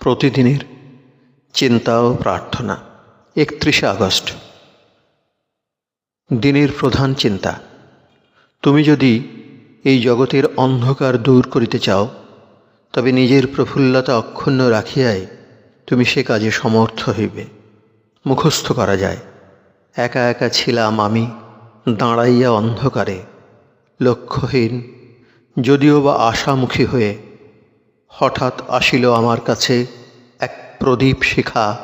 প্রতিদিনের চিন্তা ও প্রার্থনা। 31 আগস্ট। দিনের প্রধান চিন্তা। তুমি যদি এই জগতের অন্ধকার দূর করিতে চাও, তবে নিজের প্রফুল্লতা অক্ষুণ্ণ রাখিয়াই তুমি সে কাজে সমর্থ হইবে। মুখস্থ করা যায়, একা একা ছিলাম আমি দাঁড়াইয়া অন্ধকারে, লক্ষ্যহীন, যদিও বা আশামুখী হয়ে। হঠাৎ আসিল আমার কাছে এক প্রদীপ শিখা,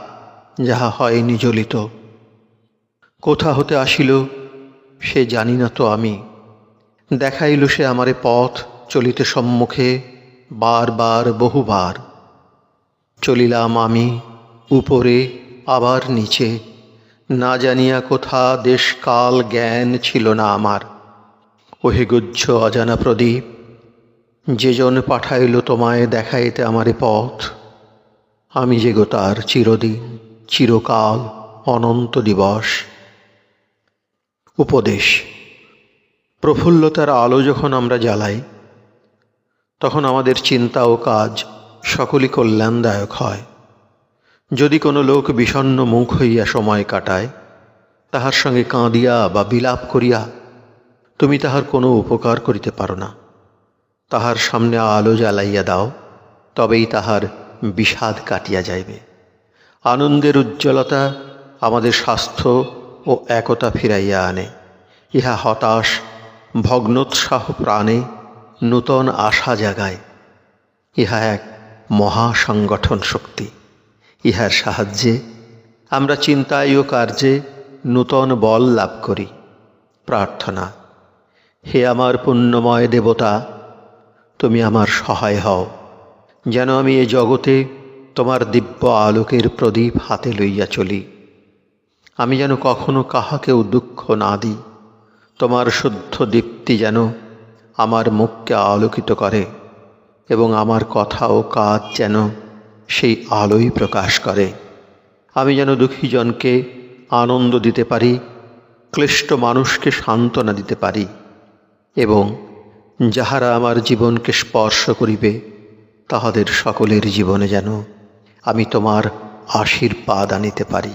যাহা হয়নি জ্বলিত। কোথা হতে আসিল সে জানি না তো আমি। দেখাইল সে আমারে পথ চলিতে সম্মুখে, বারবার বহুবার। চলিলাম আমি উপরে আবার নিচে, না জানিয়া কোথা দেশ কাল জ্ঞান ছিল না আমার। ওহে গুহ্য অজানা প্রদীপ, যেজন পাঠাইল তোমায় দেখাইতে আমারে পথ, আমি যে গো তার চিরদিন, চিরকাল, অনন্ত দিবস। উপদেশ। প্রফুল্লতার আলো যখন আমরা জ্বালাই, তখন আমাদের চিন্তা ও কাজ সকলই কল্যাণদায়ক হয়। যদি কোনো লোক বিষণ্ণ মুখ হইয়া সময় কাটায়, তাহার সঙ্গে কাঁদিয়া বা বিলাপ করিয়া তুমি তাহার কোনো উপকার করিতে পারো না। তাহার সামনে আলো জ্বালাইয়া দাও, তবেই তাহার বিষাদ কাটিয়া যাইবে। আনন্দের উজ্জ্বলতা আমাদের স্বাস্থ্য ও একতা ফিরাইয়া আনে। ইহা হতাশ ভগ্নোৎসাহ প্রাণে নূতন আশা জাগায়। ইহা এক মহাসংগঠন শক্তি। ইহার সাহায্যে আমরা চিন্তায় ও কার্যে নূতন বল লাভ করি। প্রার্থনা। হে আমার পুণ্যময় দেবতা, তুমি আমার সহায় হও, যেন আমি এ জগতে তোমার দিব্য আলোকের প্রদীপ হাতে লইয়া চলি। আমি যেন কখনো কাহাকেও দুঃখ না দিই। তোমার শুদ্ধ দীপ্তি যেন আমার মুখকে আলোকিত করে, এবং আমার কথা ও কাজ যেন সেই আলোই প্রকাশ করে। আমি যেন দুঃখীজনকে আনন্দ দিতে পারি, ক্লিষ্ট মানুষকে সান্ত্বনা দিতে পারি, এবং যাহারা আমার জীবনকে স্পর্শ করিবে, তাহাদের সকলের জীবনে যেন আমি তোমার আশীর্বাদ আনিতে পারি।